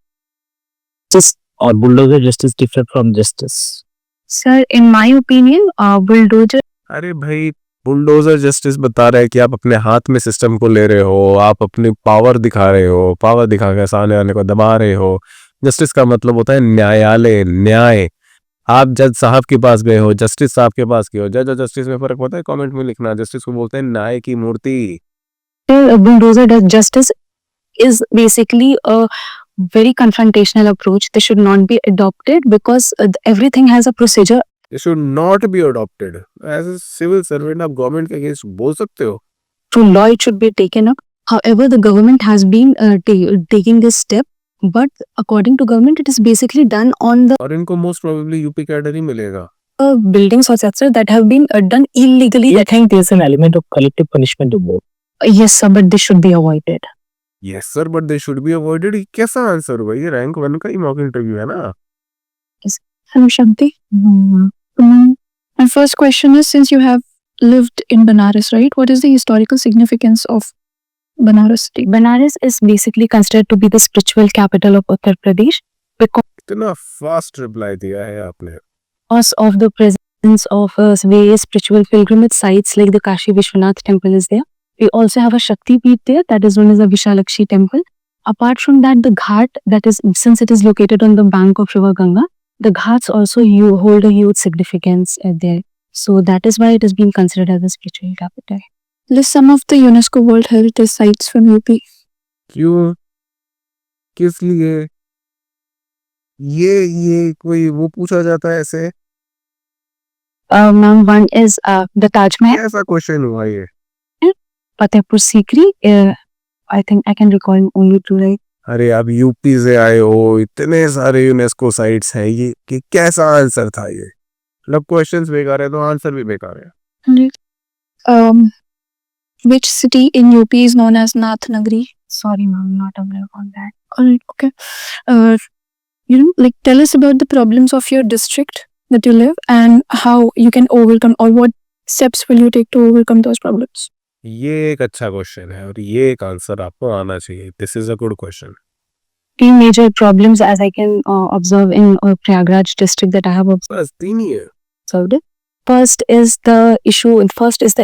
or bulldozer justice different from justice. Sir, in my opinion, bulldozer अरे भाई बुलडोजर जस्टिस बता रहा है कि आप अपने हाथ में सिस्टम को ले रहे हो, आप अपनी पावर दिखा रहे हो, पावर दिखा के सामने वाले को दबा रहे हो। जस्टिस का मतलब होता है न्यायालय, न्याय। आप जज साहब के पास गए हो, जस्टिस साहब के पास गए हो। जज और जस्टिस में फर्क होता है, कमेंट में लिखना। जस्टिस को बोलते हैं न्याय की मूर्ति। bulldozer justice is basically a very confrontational approach. This should not be adopted because everything has a procedure. It should not be adopted. As a civil servant आप गवर्नमेंट के अगेंस्ट बोल सकते हो। Through law, it should be taken up. However, the government has been taking this step, but according to government, it is basically done on the और इनको most probably UP cadre ही मिलेगा। buildings or etc. that have been done illegally. I think there's an element of collective punishment to both. Yes, sir, but this should be avoided. Yes sir, but they should be avoided। ये कैसा answer हुआ? ये rank 1 का ही mock interview है ना। Hello, Shanti. My first question is, since you have lived in Banaras, right? What is the historical significance of Banaras city? Banaras is basically considered to be the spiritual capital of Uttar Pradesh इतना fast reply दिया है आपने। because of the presence of various spiritual pilgrimage sites like the Kashi Vishwanath temple is there. We also have a Shakti Peeth there, that is known as the Vishalakshi temple. Apart from that, the ghat, that is, since it is located on the bank of River Ganga, the ghats also hold a huge significance there. So that is why it is being considered as a spiritual capital. List some of the UNESCO World Heritage Sites from UP. क्यों, किस लिए ये कोई वो पूछा जाता है ऐसे? Ma'am, one is the Taj Mahal, ऐसा क्वेश्चन हुआ ये? Fatehpur Sikri. I think I can recall only two, right? अरे आप यूपी से आए हो, इतने सारे यूनेस्को साइट्स हैं, ये कि कैसा आंसर था ये? मतलब क्वेश्चंस बेकार है तो आंसर भी बेकार है। Which city in UP is known as Nath Nagri? Sorry, ma'am, not aware on that. Alright, okay. Tell us about the problems of your district that you live and how you can overcome, or what steps will you take to overcome those problems? ये एक अच्छा question है और ये एक answer आपको आना चाहिए। This is a good question. three major problems as I can observe in Prayagraj district that I have बस 3 ही है. observed it. First is the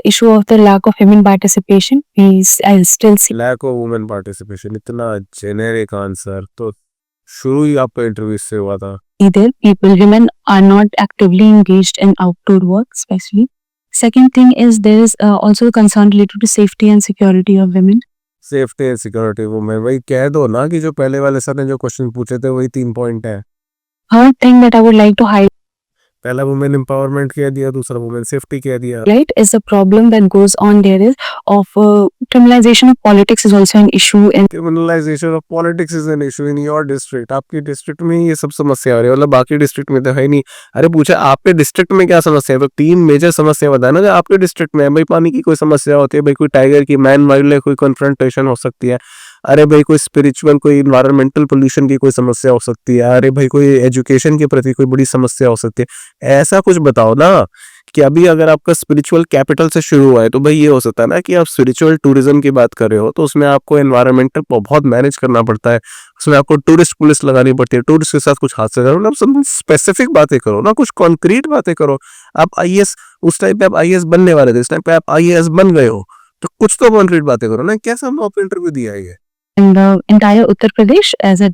issue of the lack of women participation. I still see lack of women participation. इतना generic answer तो शुरू ही आपका interview से हुआ था. there. Women are not actively engaged in outdoor work, especially. Second thing is there is also concern related to safety and security of women. Safety and security women. वही कह दो ना कि जो पहले वाले सर ने जो क्वेश्चन पूछे थे वही 3 पॉइंट है. Third thing that I would like to highlight पहला वुमेन एम्पावरमेंट कह दिया, दूसरा वुमेन सेफ्टी कह दिया. is the problem that goes on there is of criminalization of politics is also an issue in criminalisation of politics is an issue in your district. आपकी district में ये सब समस्या हो रही है, मतलब बाकी डिस्ट्रिक्ट में तो है नहीं. अरे पूछा आपके डिस्ट्रिक्ट में क्या समस्या है, तो 3 मेजर समस्या बताया ना जो आपके डिस्ट्रिक्ट में है. भाई पानी की कोई समस्या होती है, भाई कोई टाइगर की मैन वाइल्ड लाइफ कोई कन्फ्रंटेशन हो सकती है. अरे भाई कोई स्पिरिचुअल कोई इन्वायरमेंटल पोल्यूशन की कोई समस्या हो सकती है. अरे भाई कोई एजुकेशन के प्रति कोई बड़ी समस्या हो सकती है. ऐसा कुछ बताओ ना कि अभी अगर आपका स्पिरिचुअल कैपिटल से शुरू हुआ है तो भाई ये हो सकता है ना कि आप स्पिरिचुअल टूरिज्म की बात कर रहे हो तो उसमें आपको एनवायरमेंटल बहुत मैनेज करना पड़ता है. उसमें आपको टूरिस्ट पुलिस लगानी पड़ती है. टूरिस्ट के साथ कुछ हादसे करो ना, सब स्पेसिफिक बातें करो ना, कुछ कॉन्क्रीट बातें करो. आप आईएएस उस टाइम पे आप आईएएस बनने वाले थे, इस टाइम पे आप आईएएस बन गए हो तो कुछ तो कॉन्क्रीट बातें करो ना. कैसा मॉक इंटरव्यू दिया है ये? the entire Uttar Pradesh as a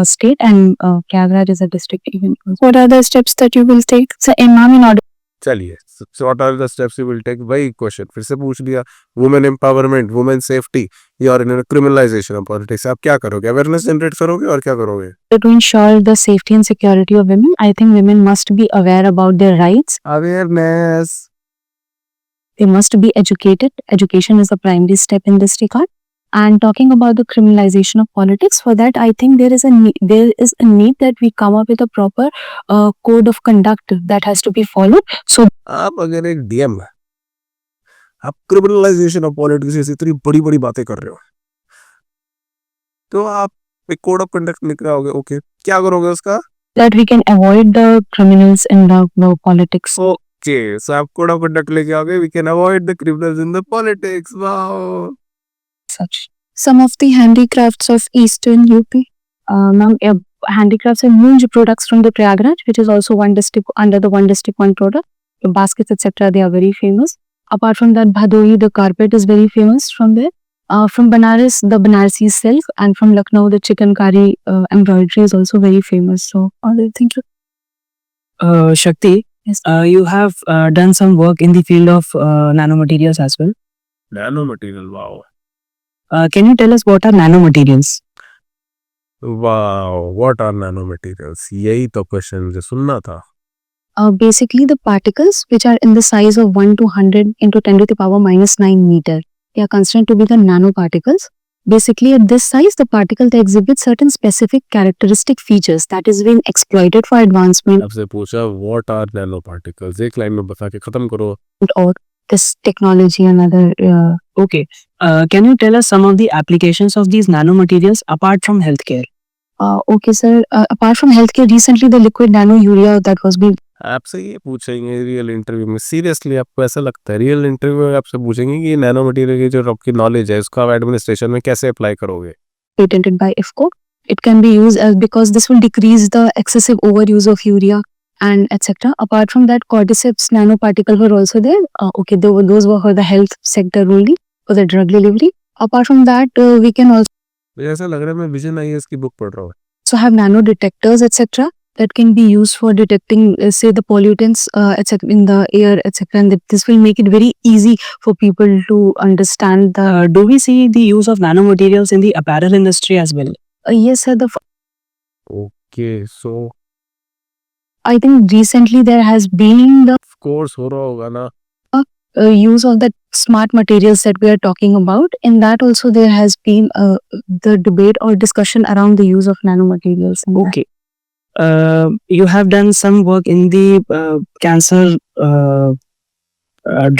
state and Prayagraj as a district even. What are the steps that you will take? So Imam in order चलिए, what are the steps you will take. वही question फिर से पूछ लिया. Women empowerment, women safety और criminalization of politics. आप क्या करोगे? अवेयरनेस जनरेट करोगे और क्या करोगे? to ensure the safety and security of women, I think women must be aware about their rights. Awareness. They must be educated. Education is the primary step in this regard. And talking about the criminalization of politics, for that I think there is a need that we come up with a proper code of conduct that has to be followed. So आप अगर एक DM है, आप criminalisation of politics जैसी इतनी बड़ी बड़ी बातें कर रहे हो तो आप एक कोड ऑफ कंडक्ट निकालोगे. ओके, क्या करोगे उसका? that we can avoid the criminals in the politics. Okay, so आप कोड ऑफ कंडक्ट लेके आओगे. We can avoid the criminals in the politics. Wow. Such. Some of the handicrafts of Eastern UP. Ma'am, handicrafts and Munj products from the Prayagraj, which is also one district under the one district one product. The baskets, etc. They are very famous. Apart from that, Bhadoi, the carpet is very famous from there. From Banaras, the Banarasi silk, and from Lucknow, the chikankari embroidery is also very famous. So, thank you. Shakti, Yes. you have done some work in the field of nanomaterials as well. Nano material. Wow. Can you tell us what are nanomaterials? Wow, what are nano materials? यही तो question मुझे सुनना था. Basically, the particles which are in the size of 1 to 100 into 10 to the power minus 9 meter, they are considered to be the nanoparticles. Basically, at this size, the particle they exhibit certain specific characteristic features that is being exploited for advancement आपसे पूछा what are nano particles, एक line में बता के खत्म करो. or this technology and other. Okay. Can you tell us some of the applications of these nanomaterials apart from healthcare? Okay, sir. Apart from healthcare, recently the liquid nano urea that was being आपसे ये पूछेंगे real interview में. Seriously आपको ऐसा लगता है real interview में आपसे पूछेंगे कि नैनो मटेरियल की जो आपकी नॉलेज है उसको आप एडमिनिस्ट्रेशन में कैसे अप्लाई करोगे? patented by IFCO. It can be used as because this will decrease the excessive overuse of urea and etc. Apart from that, cordyceps nanoparticle were also there. Okay, those were for the health sector only for the drug delivery. Apart from that, we can also मुझे ऐसा लग रहा है मैं vision IAS की book पढ़ रहा हूँ. have nano detectors etc. that can be used for detecting, say, the pollutants etc. in the air etc. And this will make it very easy for people to understand the. Do we see the use of nanomaterials in the apparel industry as well? Yes, sir. Okay, so I think recently there has been the of course हो रहा होगा ना. use of the smart materials that we are talking about. In that also there has been the debate or discussion around the use of nanomaterials. in that. Okay. You have done some work in the cancer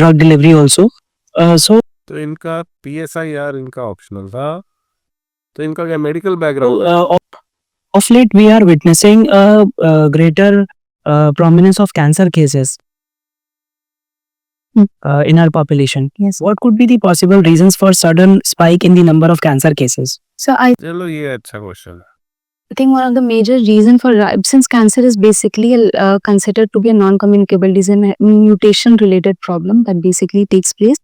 drug delivery also. So तो इनका PSIR इनका optional था, तो इनका क्या medical background? of late we are witnessing a greater prominence of cancer cases in our population. Yes. What could be the possible reasons for sudden spike in the number of cancer cases? So I चलो ये अच्छा question है. I think one of the major reason for since cancer is basically considered to be a non-communicable disease, a mutation-related problem that basically takes place.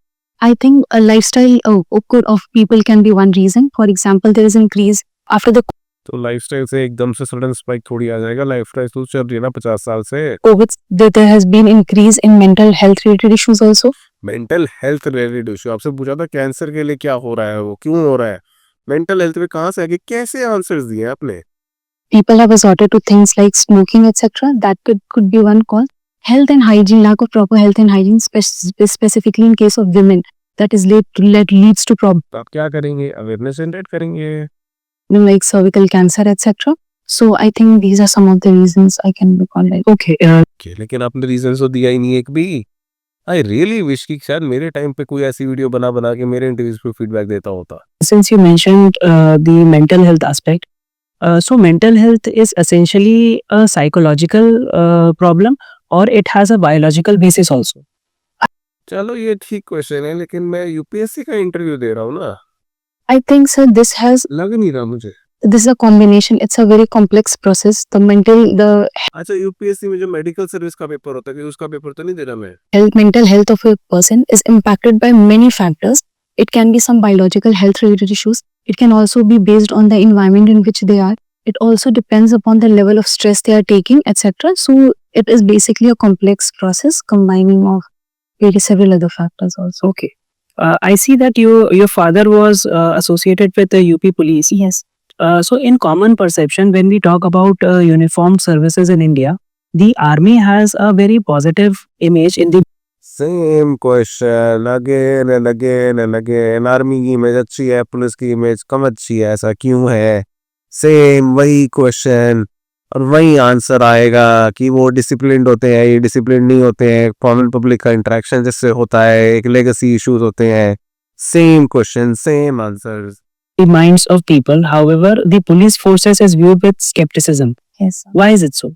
I think a lifestyle of people can be one reason. For example, there is increase after the तो lifestyle से एकदम से sudden spike थोड़ी आ जाएगा, lifestyle तो चल रही है ना 50 साल से। COVID. There has been increase in mental health related issues also. Mental health related issue आपसे पूछा था कैंसर के लिए क्या हो रहा है, वो क्यों हो रहा है, मेंटल हेल्थ पे कहाँ से आगे कैसे आंसर्स दिए आपने? People have resorted to things like smoking, etc. That could be one cause. Health and hygiene, lack of proper health and hygiene, specifically in case of women, that is leads to problems तो आप क्या करेंगे, awareness generate करेंगे। like cervical cancer, etc. So I think these are some of the reasons I can recall. Like, Okay. लेकिन आपने reason तो दिया ही नहीं एक भी। आई रियली विश कि शायद मेरे टाइम पे कोई ऐसी वीडियो बना बना के मेरे इंटरव्यूज पे फीडबैक देता होता। Since you mentioned the mental health aspect, so mental health is essentially a psychological problem, or it has a biological basis also. चलो ये ठीक क्वेश्चन है, लेकिन मैं यूपीएससी का इंटरव्यू दे रहा हूँ ना, I think, sir, this लग नहीं रहा मुझे। is a combination. It's a very complex process. The अच्छा, यूपीएससी में जो मेडिकल सर्विस का पेपर होता है, उसका पेपर तो नहीं दे रहा मैं। mental health of a person is impacted by many factors. It can be some biological health related issues. It can also be based on the environment in which they are. It also depends upon the level of stress they are taking, etc. So it is basically a complex process combining of several other factors also. Okay. I see that your father was associated with the UP police. Yes. So in common perception, when we talk about uniformed services in India, the army has a very positive image in the same question again and again and again. Army की image अच्छी है, police की image कम अच्छी है, ऐसा क्यों है? Same वही क्वेश्चन और वही आंसर आएगा कि वो डिसिप्लिन्ड होते हैं, ये डिसिप्लिन नहीं होते हैं, कॉमन पब्लिक का इंटरेक्शन जिससे होता है, एक लेगेसी इश्यूज होते हैं। Same question same answers. minds of people. However, the police forces is viewed with skepticism. Yes. Sir. Why is it so?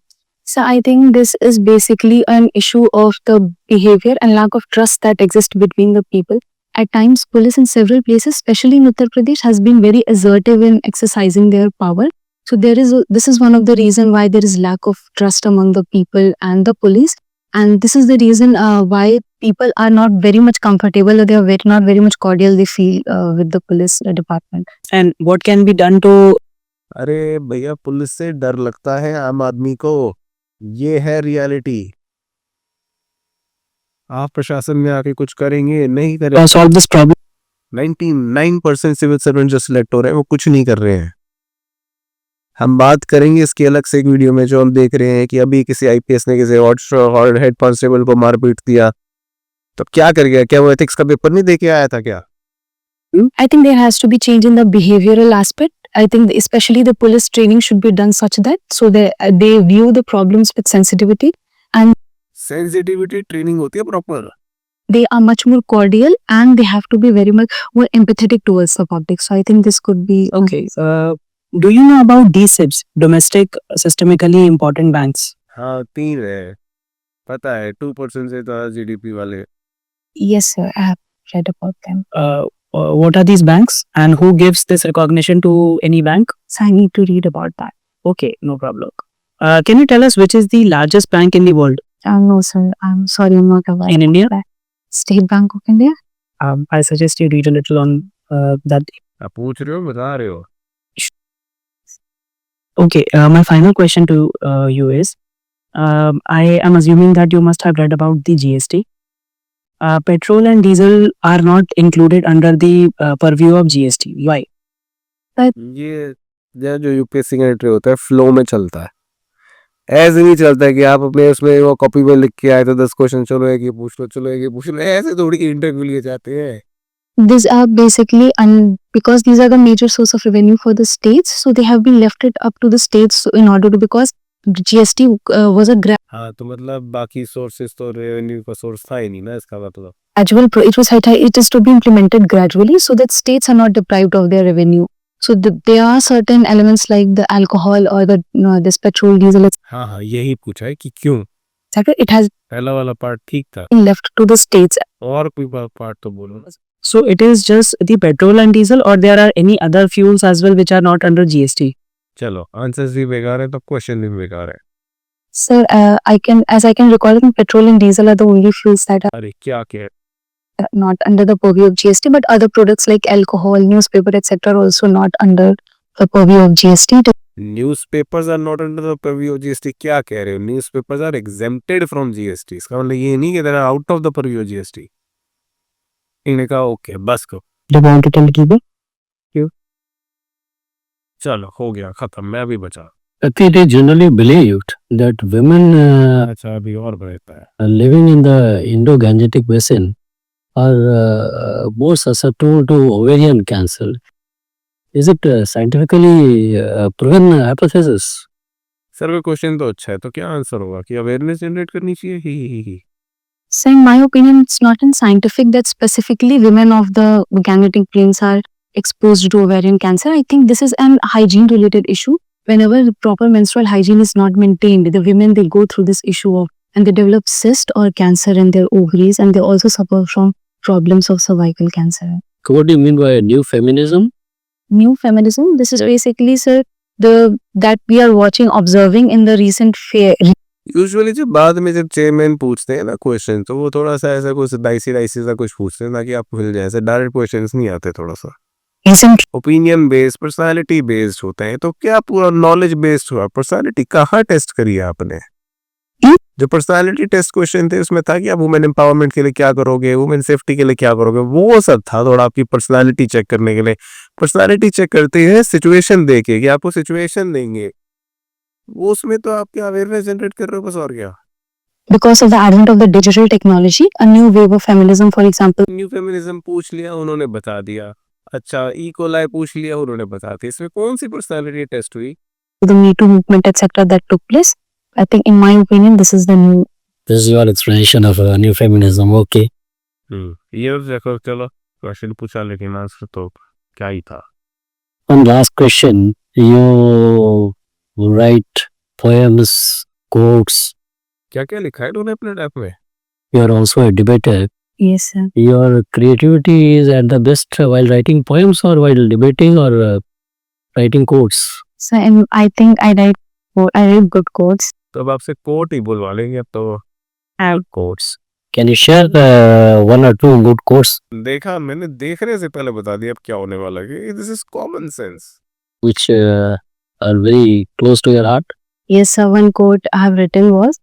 So I think this is basically an issue of the behavior and lack of trust that exists between the people. At times, police in several places, especially in Uttar Pradesh, has been very assertive in exercising their power. So this is one of the reason why there is lack of trust among the people and the police. And this is the reason why people are not very much comfortable, or they are not very much cordial they feel with the police department. And what can be done to अरे भैया, police से डर लगता है आम आदमी को, ये है रियलिटी। आप प्रशासन में आके कुछ करेंगे नहीं करेंगे। solve this problem? 99% civil servant जो सिलेक्ट हो रहे हैं वो कुछ नहीं कर रहे हैं। हम बात करेंगे इसकी अलग से एक वीडियो में, जो हम देख रहे हैं कि अभी किसी आईपीएस ने किसी और हेड कांस्टेबल को मार पीट दिया, तो क्या कर गया? क्या वो एथिक्स का पेपर नहीं दे के आया था क्या? I think there has to be change in the behavioral aspect. I think especially the police training should be done such that so they view the problems with sensitivity and sensitivity training होती है proper. they are much more cordial and they have to be very much more empathetic towards the public. So I think this could be Okay. Do you know about DSIBs, domestic systemically important banks? हाँ, 3 है, पता है, 2% से ज्यादा GDP वाले। Yes, sir. I have read about them. What are these banks and who gives this recognition to any bank? So I need to read about that. Okay, no problem. Can you tell us which is the largest bank in the world? No, sir. I'm sorry, I'm not aware. In India? That. State Bank of India. I suggest you read a little on that. आप पूछ रहे हो, बता रहे हो। Okay, my final question to you is, I am assuming that you must have read about the GST. Petrol and diesel are not included under the purview of GST. Why? ये जो UPSC का entry होता है flow में चलता है, ऐसे नहीं चलता है कि आप अपने उसमें वो कॉपी में लिख के आए तो 10 क्वेश्चन, चलो एक ये पूछ लो, चलो एक ये पूछ लो, ऐसे थोड़ी इंटरव्यू लिए जाते हैं। These are basically, and because these are the major source of revenue for the states, so they have been left it up to the states in order to, because GST was a हाँ, तो मतलब बाकी sources तो revenue का source था ही नहीं ना, इसका मतलब। gradual it is to be implemented gradually so that states are not deprived of their revenue. So there are certain elements like the alcohol or the this petrol, diesel, हाँ हाँ, यही पूछा है कि क्यों। etc. It has पहला वाला part ठीक था, been left to the states. और कोई पार्ट तो बोलो ना। So it is just the petrol and diesel, or there are any other fuels as well which are not under GST? चलो आंसर्स भी बेकार है तो क्वेश्चन भी बेकार है। Sir, as I can recall it, petrol and diesel are the only fuels that are अरे क्या कह not under the purview of GST, but other products like alcohol, newspaper, etc. are also not under the purview of GST. Newspapers are not under the purview of GST, क्या कह रहे हो? Newspapers are exempted from GST, इसका मतलब ये नहीं कि they are out of the purview of GST. इन्होंने कहा ओके बस को, Do you want to tell Kiba? चलो हो गया खत्म, मैं भी बचा। It is generally believed that women अच्छा अभी और बढ़ता है। living in the Indo-Gangetic basin are more susceptible to ovarian cancer. Is it scientifically proven hypothesis? Sir वो क्वेश्चन तो अच्छा है, तो क्या आंसर होगा कि अवेयरनेस जनरेट करनी चाहिए? ही। So, in my opinion, it's not in scientific that specifically women of the gangetic plains are exposed to ovarian cancer. I think this is an hygiene related issue. Whenever the proper menstrual hygiene is not maintained, the women they go through this issue of and they develop cyst or cancer in their ovaries, and they also suffer from problems of cervical cancer. What do you mean by new feminism? New feminism, this is basically, sir, that we are observing in the recent usually जब बाद में जब chairman पूछते हैं ना question, तो वो थोड़ा सा ऐसा कुछ डाइसी सा कुछ पूछते हैं ताकि आपको मिल जाए, ऐसे डायरेक्ट क्वेश्चंस नहीं आते, थोड़ा सा recent opinion based personality based होते हैं। तो क्या पूरा नॉलेज बेस्ड हुआ? पर्सनालिटी कहाँ टेस्ट करी है आपने? जो पर्सनालिटी टेस्ट क्वेश्चन थे उसमें था कि आप वुमेन एम्पावरमेंट के लिए क्या करोगे, वुमेन सेफ्टी के लिए क्या करोगे, वो सब था थोड़ा आपकी पर्सनालिटी चेक करने के लिए। पर्सनालिटी चेक करते हैं सिचुएशन देके कि आपको सिचुएशन देंगे, वो उसमें तो आप क्या अवेयरनेस जनरेट कर रहे हो बस, और क्या। because of the advent of the digital technology, a new wave of feminism, for example, new feminism पूछ लिया उन्होंने बता दिया, अच्छा इकोलाई पूछ लिया उन्होंने बता दिया, इसमें कौन सी पर्सनालिटी टेस्ट हुई? the Me Too movement, etc., that took place. I think, in my opinion, this is the new. This is your explanation of new feminism. Okay. ये देखो, चलो क्वेश्चन पूछा लेकिन आंसर तो क्या ही था। One last question. You write poems, quotes. क्या क्या लिखा है उन्होंने अपने रैप में? You are also a debater. Yes, sir. Your creativity is at the best while writing poems or while debating or writing quotes. So, and I think I write good quotes. तो अब आपसे coat ही बुलवा लेंगे अब तो। Quotes. Can you share one or two good quotes देखा मैंने, देखने से पहले बता दिया अब क्या होने वाला है। This is common sense. which are very close to your heart? Yes, sir. One quote I have written was,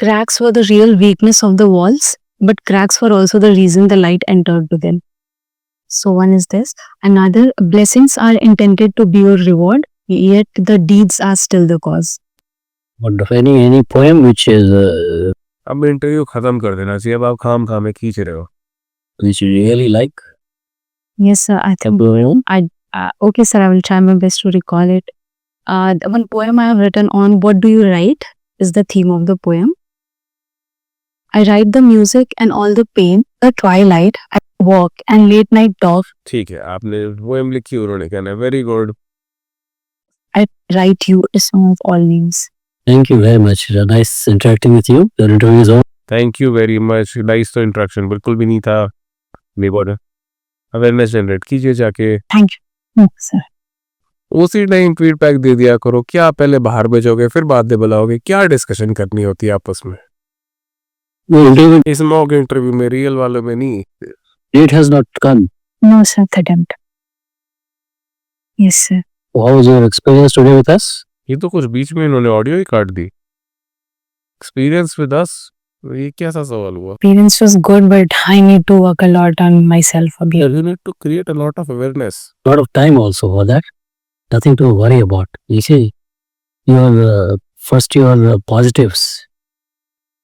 "Cracks were the real weakness of the walls, but cracks were also the reason the light entered to them." So one is this. Another, "Blessings are intended to be your reward, yet the deeds are still the cause." But any poem which is अब interview खत्म कर देना चाहिए, अब आप खाम में खींच रहे हो। which you really like? Yes, sir. I think. Poem? Okay, sir. I will try my best to recall it. The one poem I have written on "What do you write" is the theme of the poem. I write the music and all the pain, the twilight, I walk and late night talk. ठीक है, आपने poem लिखी, उन्होंने कहना very good. I write you a song of all names. Thank you very much. Nice interacting with you. The interview is over. Thank you very much. Nice तो interaction बिल्कुल भी नहीं था। अवेयरनेस जनरेट कीजिए जाके, Thank you. Yes, sir. उसी time feedback दे दिया करो। क्या पहले बाहर भेजोगे फिर बाद में बुलाओगे? क्या डिस्कशन करनी होती है आपस में? The interview इस मॉक इंटरव्यू में, रियल वालों में नहीं। date has not come. No, sir. Attempt. Yes, sir. How was your experience today with us? ये तो कुछ बीच में इन्होंने ऑडियो ही काट दी। एक्सपीरियंस विद अस, ये कैसा सवाल हुआ? Experience was good, but I need to work a lot on myself again. You need to create a lot of awareness. Lot of time also for that. Nothing to worry about. You see, your positives.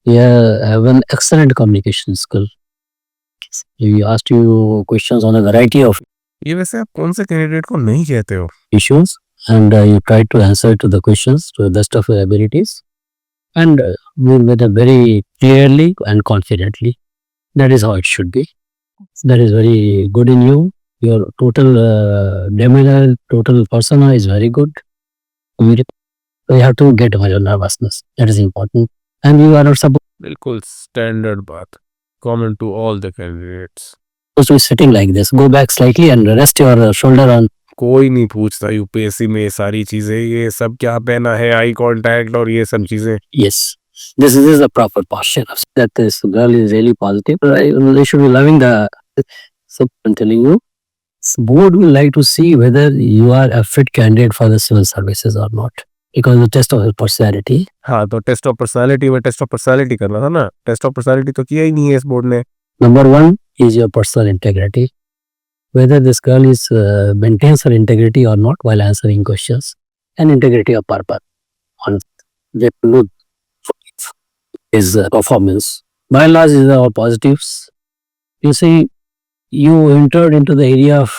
You have an excellent communication skill. We asked you questions on a variety of ये वैसे आप कौन से candidate को नहीं कहते हो? issues, and you tried to answer to the questions to the best of your abilities, and we made it very clearly and confidently. That is how it should be. That is very good in you. Your total demeanor, total persona is very good. So you have to get over your nervousness. That is important. And you are not supposed बिल्कुल standard बात, common to all the candidates. to be sitting like this. Go back slightly and rest your shoulder on कोई नहीं पूछता UPSC में ये सारी चीजें, ये सब क्या पहना है, आई कांटेक्ट और ये सब चीजें। Yes, this is a proper posture of that this girl is really positive. Right? They should be loving the. So I'm telling you, board will like to see whether you are a fit candidate for the civil services or not, because the test of personality. हाँ, तो test of personality में test of personality करना था ना, test of personality तो किया ही नहीं है इस बोर्ड ने। Number one is your personal integrity, whether this girl is maintains her integrity or not while answering questions, and integrity of purpose on the is performance. By and large, these are all positives. You see, you entered into the area of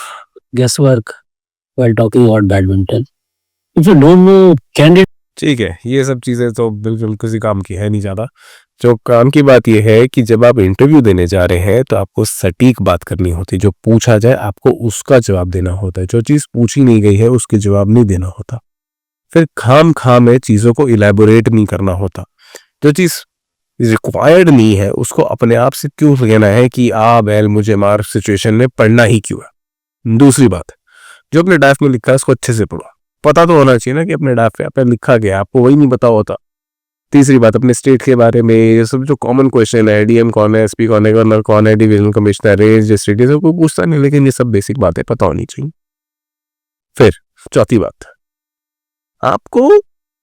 guesswork while talking about badminton. If you don't know candidate, ठीक है, ये सब चीजें तो बिल्कुल किसी काम की है नहीं ज़्यादा। जो काम की बात ये है कि जब आप इंटरव्यू देने जा रहे हैं तो आपको सटीक बात करनी होती है। जो पूछा जाए आपको उसका जवाब देना होता है, जो चीज़ पूछी नहीं गई है उसके जवाब नहीं देना होता। फिर खाम में चीज़ों को इलेबोरेट नहीं करना होता। जो चीज़ रिक्वायर्ड नहीं है उसको अपने आप से क्यों कहना है कि बैल मुझे मार सिचुएशन में पढ़ना ही क्यों है। दूसरी बात, जो अपने ड्राफ्ट में लिखा है उसको अच्छे से पढ़ो। पता तो होना चाहिए ना कि अपने ड्राफ्ट पे लिखा गया, आपको वही नहीं पता होता। तीसरी बात, अपने स्टेट के बारे में ये सब जो कॉमन क्वेश्चन है, डीएम कौन है, एसपी कौन है, गवर्नर कौन है, डिवीजनल कमिश्नर, रेंज, डिस्ट्रिक्ट, ये सब कोई पूछता नहीं, लेकिन ये सब बेसिक बातें पता होनी चाहिए। फिर चौथी बात, आपको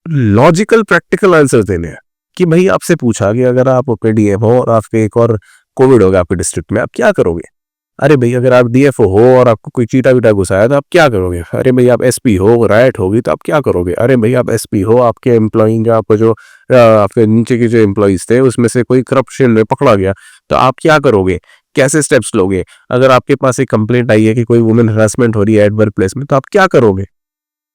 लॉजिकल प्रैक्टिकल आंसर देने हैं कि भाई आपसे पूछा कि अगर आप डीएम हो और आपके एक और कोविड होगा आपके डिस्ट्रिक्ट में, आप क्या करोगे। अरे भाई अगर आप डीएफओ हो और आपको कोई चीटा वीटा घुसाया तो आप क्या करोगे। अरे भाई आप एसपी हो, राइट होगी तो आप क्या करोगे। अरे भाई आप एसपी हो, आपके एम्प्लॉई जो आपको जो आपके नीचे के जो एम्प्लॉइज थे उसमें से कोई करप्शन में पकड़ा गया तो आप क्या करोगे, कैसे स्टेप्स लोगे। अगर आपके पास एक कंप्लेंट आई है कि कोई वुमेन हरासमेंट हो रही है एट वर्क प्लेस में तो आप क्या करोगे।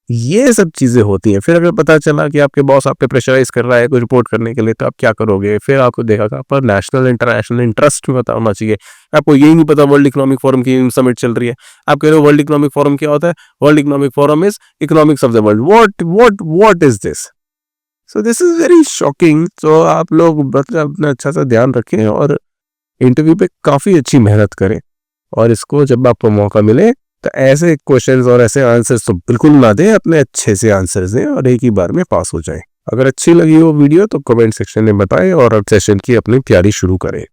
ये सब चीजें होती हैं। फिर अगर पता चला कि आपके बॉस आप पे प्रेशराइज कर रहा है कोई रिपोर्ट करने के लिए तो आप क्या करोगे। फिर आपको देखा कि आपका नेशनल इंटरनेशनल इंटरेस्ट में पता होना चाहिए। आपको यही नहीं पता वर्ल्ड इकोनॉमिक फोरम की समिट चल रही है, आप कह रहे हो वर्ल्ड इकोनॉमिक फोरम क्या होता है। World economic forum is economics of the world. What is this. So this is very shocking. तो आप लोग मतलब अपना अच्छा सा ध्यान रखें और इंटरव्यू पे काफी अच्छी मेहनत करें, और इसको जब आपको मौका मिले तो ऐसे क्वेश्चंस और ऐसे आंसर्स तो बिल्कुल ना दें, अपने अच्छे से आंसर्स दें और एक ही बार में पास हो जाएं। अगर अच्छी लगी हो वीडियो तो कमेंट सेक्शन में बताएं और अब सेशन की अपनी तैयारी शुरू करें।